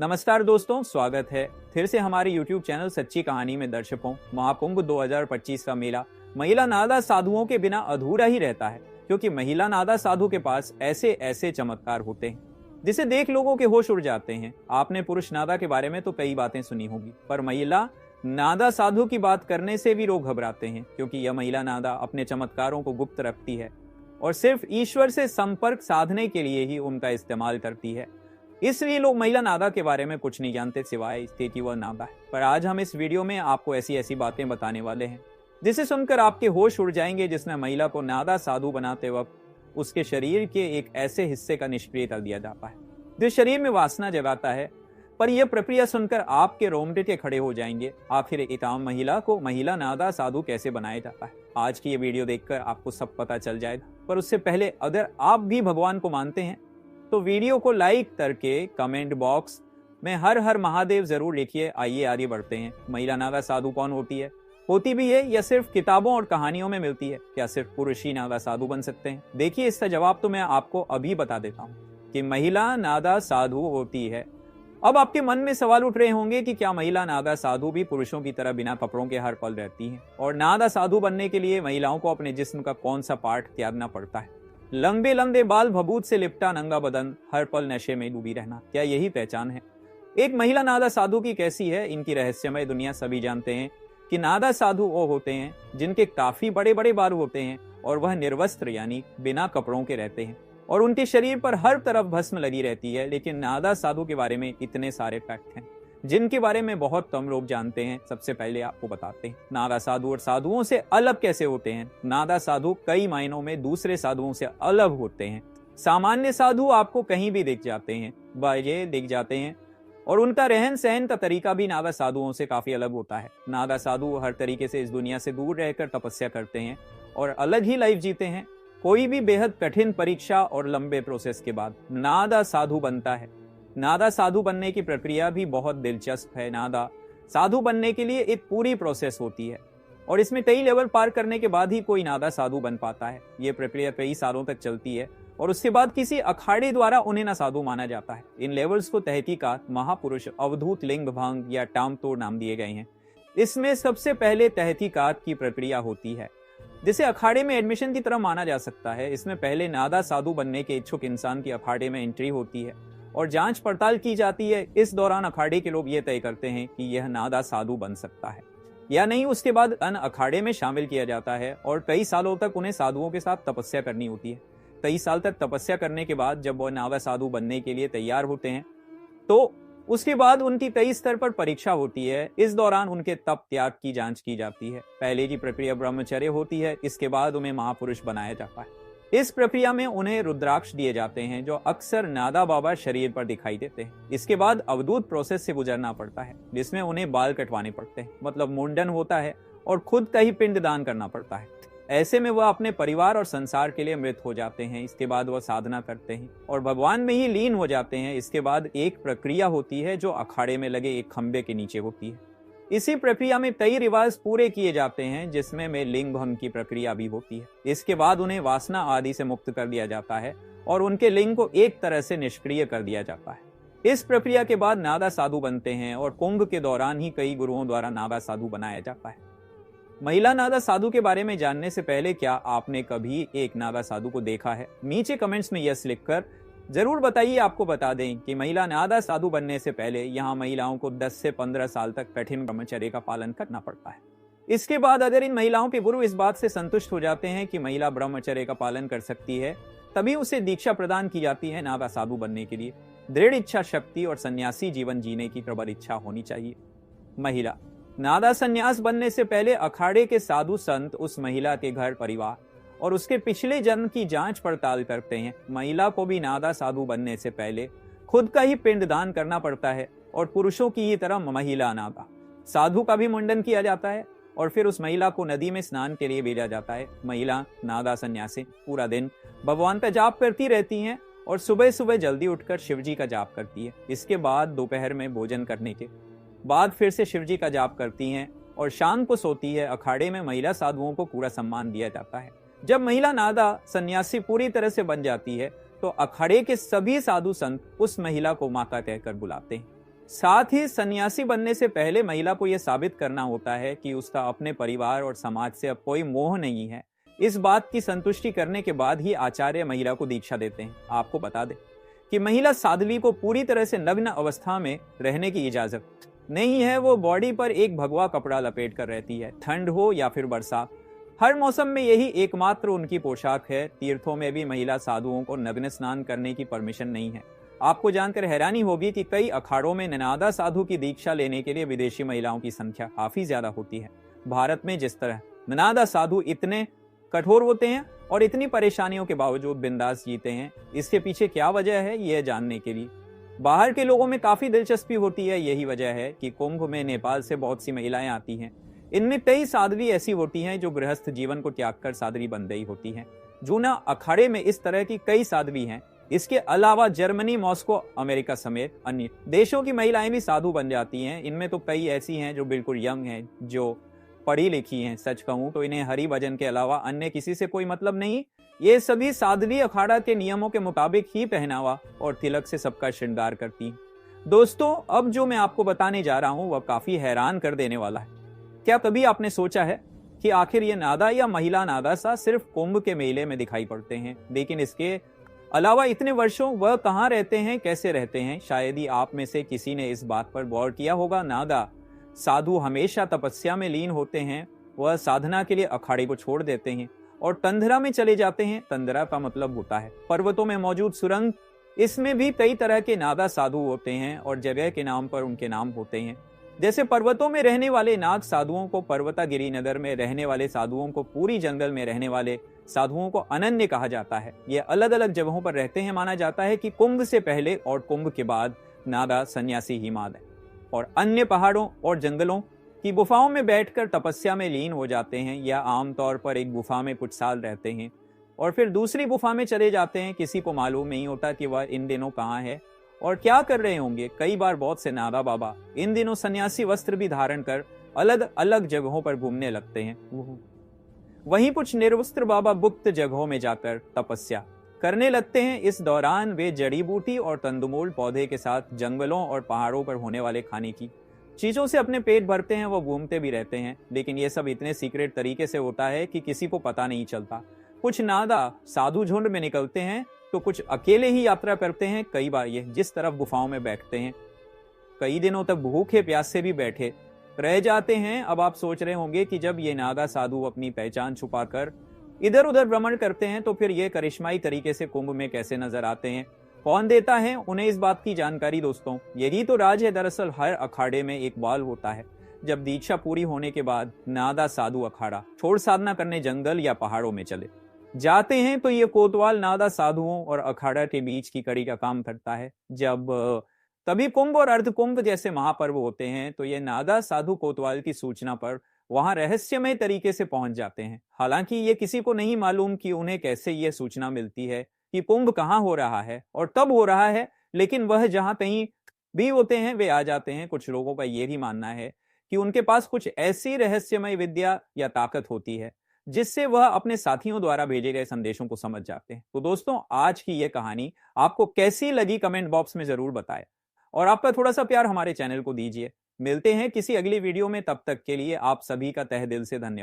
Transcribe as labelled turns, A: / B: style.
A: नमस्कार दोस्तों, स्वागत है फिर से हमारे YouTube चैनल सच्ची कहानी में। दर्शकों, महाकुंभ 2025 का मेला महिला नादा साधुओं के बिना अधूरा ही रहता है, क्योंकि महिला नादा साधु के पास ऐसे ऐसे चमत्कार होते हैं जिसे देख लोगों के होश उड़ जाते हैं। आपने पुरुष नादा के बारे में तो कई बातें सुनी होगी, पर महिला नादा साधु की बात करने से भी लोग घबराते हैं, क्योंकि यह महिला नादा अपने चमत्कारों को गुप्त रखती है और सिर्फ ईश्वर से संपर्क साधने के लिए ही उनका इस्तेमाल करती है। इसलिए लोग महिला नादा के बारे में कुछ नहीं जानते सिवाय इसके कि वह नादा है। पर आज हम इस वीडियो में आपको ऐसी ऐसी बातें बताने वाले हैं जिसे सुनकर आपके होश उड़ जाएंगे, जिसमें महिला को नादा साधु बनाते वक्त उसके शरीर के एक ऐसे हिस्से का निष्क्रिय कर दिया जाता है जो शरीर में वासना जगाता है। पर यह प्रक्रिया सुनकर आपके रोंगटे खड़े हो जाएंगे। आखिर एक आम महिला को महिला नादा साधु कैसे बनाया जाता है, आज की ये वीडियो देखकर आपको सब पता चल जाएगा। पर उससे पहले अगर आप भी भगवान को मानते हैं तो वीडियो को लाइक करके कमेंट बॉक्स में हर हर महादेव जरूर लिखिए। आइए आगे बढ़ते हैं। महिला नादा साधु कौन होती है, होती भी है या सिर्फ किताबों और कहानियों में मिलती है? क्या सिर्फ पुरुष ही नादा साधु बन सकते हैं? देखिए, इसका जवाब तो मैं आपको अभी बता देता हूँ कि महिला नादा साधु होती है। अब आपके मन में सवाल उठ रहे होंगे कि क्या महिला नादा साधु भी पुरुषों की तरह बिना कपड़ों के हर पल रहती हैं? और नादा साधु बनने के लिए महिलाओं को अपने जिस्म का कौन सा पार्ट त्यागना पड़ता है? लंबे लंबे बाल, भभूत से लिपटा नंगा बदन, हर पल नशे में डूबी रहना, क्या यही पहचान है एक महिला नादा साधु की? कैसी है इनकी रहस्यमय दुनिया? सभी जानते हैं कि नादा साधु वो होते हैं जिनके काफी बड़े बड़े बाल होते हैं और वह निर्वस्त्र यानी बिना कपड़ों के रहते हैं और उनके शरीर पर हर तरफ भस्म लगी रहती है। लेकिन नादा साधु के बारे में इतने सारे फैक्ट हैं जिनके बारे में बहुत कम लोग जानते हैं। सबसे पहले आपको बताते हैं नादा साधु और साधुओं से अलग कैसे होते हैं। नादा साधु कई मायनों में दूसरे साधुओं से अलग होते हैं। सामान्य साधु आपको कहीं भी दिख जाते हैं, बाजे दिख जाते हैं, और उनका रहन सहन का तरीका भी नादा साधुओं से काफी अलग होता है। नादा साधु हर तरीके से इस दुनिया से दूर रहकर तपस्या करते हैं और अलग ही लाइफ जीते हैं। कोई भी बेहद कठिन परीक्षा और लंबे प्रोसेस के बाद नादा साधु बनता है। नादा साधु बनने की प्रक्रिया भी बहुत दिलचस्प है। नादा साधु बनने के लिए एक पूरी प्रोसेस होती है और इसमें कई लेवल पार करने के बाद ही कोई नादा साधु बन पाता है। ये प्रक्रिया कई सालों तक चलती है और उसके बाद किसी अखाड़े द्वारा उन्हें ना साधु माना जाता है। इन लेवल्स को तहकीकात, महापुरुष, अवधूत, लिंग भंग या टामतोड़ नाम दिए गए हैं। इसमें सबसे पहले तहकीकात की प्रक्रिया होती है, जिसे अखाड़े में एडमिशन की तरह माना जा सकता है। इसमें पहले नादा साधु बनने के इच्छुक इंसान की अखाड़े में एंट्री होती है और जांच पड़ताल की जाती है। इस दौरान अखाड़े के लोग ये तय करते हैं कि यह नादा साधु बन सकता है या नहीं। उसके बाद अन अखाड़े में शामिल किया जाता है और कई सालों तक उन्हें साधुओं के साथ तपस्या करनी होती है। कई साल तक तपस्या करने के बाद जब वह नादा साधु बनने के लिए तैयार होते हैं तो उसके बाद उनकी कई स्तर पर परीक्षा होती है। इस दौरान उनके तप त्याग की जांच की जाती है। पहले की प्रक्रिया ब्रह्मचर्य होती है, इसके बाद उन्हें महापुरुष बनाया जाता है। इस प्रक्रिया में उन्हें रुद्राक्ष दिए जाते हैं जो अक्सर नादा बाबा शरीर पर दिखाई देते हैं। इसके बाद अवधूत प्रोसेस से गुजरना पड़ता है, जिसमें उन्हें बाल कटवाने पड़ते हैं, मतलब मुंडन होता है और खुद का ही पिंड दान करना पड़ता है। ऐसे में वह अपने परिवार और संसार के लिए मृत हो जाते हैं। इसके बाद वह साधना करते हैं और भगवान में ही लीन हो जाते हैं। इसके बाद एक प्रक्रिया होती है जो अखाड़े में लगे एक खंबे के नीचे होती है। इसी प्रक्रिया में कई रिवाज पूरे किए जाते हैं, जिसमें में लिंग भंग की प्रक्रिया भी होती है। इसके बाद उन्हें वासना आदि से मुक्त कर दिया जाता है और उनके लिंग को एक तरह से निष्क्रिय कर दिया जाता है। इस प्रक्रिया के बाद नादा साधु बनते हैं और कुंभ के दौरान ही कई गुरुओं द्वारा नादा साधु बनाया जाता है। महिला नादा साधु के बारे में जानने से पहले क्या आपने कभी एक नादा साधु को देखा है? नीचे कमेंट्स में यस लिखकर जरूर बताइए। आपको बता दें कि महिला नादा साधु बनने से पहले यहाँ महिलाओं को 10 से 15 साल तक कठिन ब्रह्मचर्य का पालन करना पड़ता है। इसके बाद अगर इन महिलाओं के गुरु इस बात से संतुष्ट हो जाते हैं कि महिला ब्रह्मचर्य का पालन कर सकती है, तभी उसे दीक्षा प्रदान की जाती है। नादा साधु बनने के लिए दृढ़ इच्छा शक्ति और सन्यासी जीवन जीने की प्रबल इच्छा होनी चाहिए। महिला नादा संन्यास बनने से पहले अखाड़े के साधु संत उस महिला के घर परिवार और उसके पिछले जन्म की जांच पड़ताल करते हैं। महिला को भी नादा साधु बनने से पहले खुद का ही पिंड दान करना पड़ता है और पुरुषों की ही तरह महिला नादा साधु का भी मुंडन किया जाता है और फिर उस महिला को नदी में स्नान के लिए भेजा जाता है। महिला नादा संन्यासी पूरा दिन भगवान का जाप करती रहती हैं और सुबह सुबह जल्दी उठकर शिवजी का जाप करती है। इसके बाद दोपहर में भोजन करने के बाद फिर से शिवजी का जाप करती हैं और शाम को सोती है। अखाड़े में महिला साधुओं को पूरा सम्मान दिया जाता है। जब महिला नादा सन्यासी पूरी तरह से बन जाती है तो अखाड़े के सभी साधु संत उस महिला को माता कहकर बुलाते हैं। साथ ही सन्यासी बनने से पहले महिला को यह साबित करना होता है कि उसका अपने परिवार और समाज से अब कोई मोह नहीं है। इस बात की संतुष्टि करने के बाद ही आचार्य महिला को दीक्षा देते हैं। आपको बता दें कि महिला साध्वी को पूरी तरह से नग्न अवस्था में रहने की इजाजत नहीं है। वो बॉडी पर एक भगवा कपड़ा लपेट कर रहती है, ठंड हो या फिर बरसात। हर मौसम में यही एकमात्र उनकी पोशाक है। तीर्थों में भी महिला साधुओं को नग्न स्नान करने की परमिशन नहीं है। आपको जानकर हैरानी होगी कि कई अखाड़ों में ननादा साधु की दीक्षा लेने के लिए विदेशी महिलाओं की संख्या काफी ज्यादा होती है। भारत में जिस तरह ननादा साधु इतने कठोर होते हैं और इतनी परेशानियों के बावजूद बिंदास जीते हैं, इसके पीछे क्या वजह है यह जानने के लिए बाहर के लोगों में काफी दिलचस्पी होती है। यही वजह है कि कुंभ में नेपाल से बहुत सी महिलाएं आती हैं। इनमें कई साध्वी ऐसी होती हैं जो गृहस्थ जीवन को त्याग कर साध्वी बन गई होती हैं। जूना अखाड़े में इस तरह की कई साध्वी हैं। इसके अलावा जर्मनी, मॉस्को, अमेरिका समेत अन्य देशों की महिलाएं भी साधु बन जाती हैं। इनमें तो कई ऐसी हैं जो बिल्कुल यंग हैं, जो पढ़ी लिखी हैं। सच कहूं तो इन्हें हरि भजन के अलावा अन्य किसी से कोई मतलब नहीं। ये सभी साध्वी अखाड़ा के नियमों के मुताबिक ही पहनावा और तिलक से सबका श्रृंगार करती हैं। दोस्तों, अब जो मैं आपको बताने जा रहा हूं वह काफी हैरान कर देने वाला है। क्या कभी आपने सोचा है कि आखिर ये नादा या महिला नादा सा सिर्फ कुंभ के मेले में दिखाई पड़ते हैं, लेकिन इसके अलावा इतने वर्षों वह कहाँ रहते हैं, कैसे रहते हैं? शायद ही आप में से किसी ने इस बात पर गौर किया होगा। नादा साधु हमेशा तपस्या में लीन होते हैं। वह साधना के लिए अखाड़े को छोड़ देते हैं और तंद्रा में चले जाते हैं। तंद्रा का मतलब होता है पर्वतों में मौजूद सुरंग। इसमें भी कई तरह के नादा साधु होते हैं और जगह के नाम पर उनके नाम होते हैं। जैसे पर्वतों में रहने वाले नाग साधुओं को पर्वतागिरी नगर में रहने वाले साधुओं को पूरी जंगल में रहने वाले साधुओं को अनन्य कहा जाता है। ये अलग अलग जगहों पर रहते हैं। माना जाता है कि कुंभ से पहले और कुंभ के बाद नादा सन्यासी ही माद है और अन्य पहाड़ों और जंगलों की गुफाओं में बैठकर तपस्या में लीन हो जाते हैं, या आमतौर पर एक गुफा में कुछ साल रहते हैं और फिर दूसरी गुफा में चले जाते हैं। किसी को मालूम नहीं होता कि वह इन दिनों कहाँ है और क्या कर रहे होंगे। कई बार बहुत से नादा बाबा इन दिनों सन्यासी वस्त्र भी धारण कर अलग अलग जगहों पर घूमने लगते हैं। वहीं कुछ निर्वस्त्र बाबा गुप्त जगहों में जाकर तपस्या करने लगते हैं। इस दौरान वे जड़ी बूटी और तंदुमूल पौधे के साथ जंगलों और पहाड़ों पर होने वाले खाने की चीजों से अपने पेट भरते हैं। वो घूमते भी रहते हैं, लेकिन ये सब इतने सीक्रेट तरीके से होता है कि किसी को पता नहीं चलता। कुछ नादा साधु झुंड में निकलते हैं तो कुछ अकेले ही यात्रा करते हैं। कई बार ये जिस तरफ गुफाओं में बैठते हैं, कई दिनों तक भूखे प्यासे भी बैठे रह जाते हैं। अब आप सोच रहे होंगे कि जब ये नागा साधु अपनी पहचान छुपाकर इधर उधर भ्रमण करते हैं तो फिर ये करिश्माई तरीके से कुंभ में कैसे नजर आते हैं, कौन देता है उन्हें इस बात की जानकारी? दोस्तों, यही तो राज है। दरअसल हर अखाड़े में एक बाल होता है। जब दीक्षा पूरी होने के बाद नादा साधु अखाड़ा छोड़ साधना करने जंगल या पहाड़ों में चले जाते हैं तो ये कोतवाल नादा साधुओं और अखाड़ा के बीच की कड़ी का काम करता है। जब तभी कुंभ और अर्धकुंभ जैसे महापर्व होते हैं तो ये नादा साधु कोतवाल की सूचना पर वहां रहस्यमय तरीके से पहुंच जाते हैं। हालांकि ये किसी को नहीं मालूम कि उन्हें कैसे ये सूचना मिलती है कि कुंभ कहाँ हो रहा है और तब हो रहा है, लेकिन वह जहां कहीं भी होते हैं वे आ जाते हैं। कुछ लोगों का यह भी मानना है कि उनके पास कुछ ऐसी रहस्यमय विद्या या ताकत होती है जिससे वह अपने साथियों द्वारा भेजे गए संदेशों को समझ जाते हैं। तो दोस्तों, आज की यह कहानी आपको कैसी लगी कमेंट बॉक्स में जरूर बताएं और आपका थोड़ा सा प्यार हमारे चैनल को दीजिए। मिलते हैं किसी अगली वीडियो में, तब तक के लिए आप सभी का तहे दिल से धन्यवाद।